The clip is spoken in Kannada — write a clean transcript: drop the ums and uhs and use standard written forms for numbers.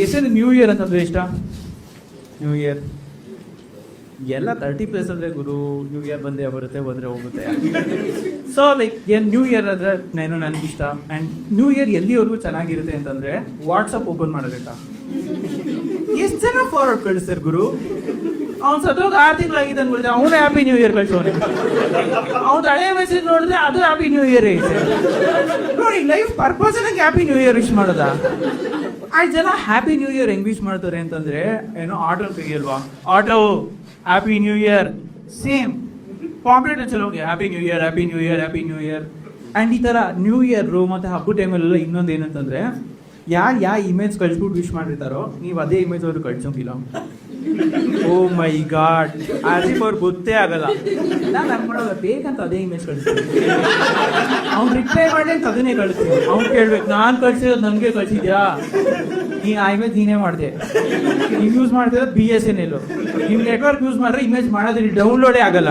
ಹೆಸರು ನ್ಯೂ ಇಯರ್ ಅಂತಂದ್ರೆ ಇಷ್ಟ. ನ್ಯೂ ಇಯರ್ ಎಲ್ಲ 30+ ಅಂದ್ರೆ ಗುರು ನ್ಯೂ ಇಯರ್ ಬಂದೇ ಬರುತ್ತೆ, ಬಂದರೆ ಹೋಗುತ್ತೆ. ಸೊ ಲೈಕ್ ಏನು ನ್ಯೂ ಇಯರ್ ಅಂದರೆ ನನಗಿಷ್ಟ. ಆ್ಯಂಡ್ ನ್ಯೂ ಇಯರ್ ಎಲ್ಲಿವರೆಗೂ ಚೆನ್ನಾಗಿರುತ್ತೆ ಅಂತಂದರೆ ವಾಟ್ಸಪ್ ಓಪನ್ ಮಾಡೋದಕ್ಕ. ಎಷ್ಟು ಜನ ಫಾರ್ವರ್ಡ್ ಕಳಿಸ್ತಾರೆ ಗುರು. ಅವ್ನು ಸತ್ತೋಗಿ 6 ತಿಂಗಳಾಗಿದೆ ಅಂದ್ಬಿಡ್ತಾರೆ, ಅವನು ಹ್ಯಾಪಿ ನ್ಯೂ ಇಯರ್ ಕಳ್ಸೋನೆ. ಅವ್ನು ಹಳೆ ಮೆಸೇಜ್ ನೋಡಿದ್ರೆ ಅದು ಹ್ಯಾಪಿ ನ್ಯೂ ಇಯರ್ ಐತೆ ನೋಡಿ. ಲೈಫ್ ಪರ್ಪಸ್ ನಂಗೆ ಹ್ಯಾಪಿ ನ್ಯೂ ಇಯರ್ ವಿಶ್ ಮಾಡೋದ. ಆ ಜನ ಹ್ಯಾಪಿ ನ್ಯೂ ಇಯರ್ ಹೆಂಗ್ ವಿಶ್ ಮಾಡ್ತಾರೆ ಅಂತಂದ್ರೆ ಏನೋ ಆಟೋ ತೆಗಿಯಲ್ವಾ, auto happy new year same pamphlet ಚಲೋಗಿ happy new year happy new year happy new year. And ಈ ಥರ ನ್ಯೂ ಇಯರ್ ಮತ್ತು ಹಬ್ಬದ ಟೈಮಲ್ಲೆಲ್ಲ ಇನ್ನೊಂದು ಏನಂತಂದರೆ ಯಾವ ಇಮೇಜ್ ಕಳಿಸ್ಬಿಟ್ಟು ವಿಶ್ ಮಾಡಿರ್ತಾರೋ ನೀವು ಅದೇ ಇಮೇಜ್ ಅವರು ಕಳ್ಸೋಂಗಿಲ್ಲ. ಓ ಮೈ ಗಾಡ್, ಆಸಿಫ್ ಅವ್ರು ಗೊತ್ತೇ ಆಗಲ್ಲ. ನಾನು ಅನ್ಕೊಳೋದು ಬೇಕಂತ ಅದೇ ಇಮೇಜ್ ಕಳಿಸ್ತೀನಿ. ಅವ್ನು ರಿಪ್ಲೈ ಮಾಡಿ ಅಂತ ಅದನ್ನೇ ಕಳಿಸ್ತೀನಿ. ಅವ್ನು ಕೇಳ್ಬೇಕು ನಾನು ಕಳ್ಸಿರೋದು ನನಗೆ ಕಳ್ಸಿದ್ಯಾ, ನೀ ಆ ಇಮೇಜ್ ನೀನೇ ಮಾಡಿದೆ. ನೀವು ಯೂಸ್ ಮಾಡ್ತಿರೋದು BSNL. ನೀವು ನೆಟ್ವರ್ಕ್ ಯೂಸ್ ಮಾಡಿದ್ರೆ ಇಮೇಜ್ ಮಾಡೋದ್ರಲ್ಲಿ ಡೌನ್ಲೋಡೇ ಆಗಲ್ಲ.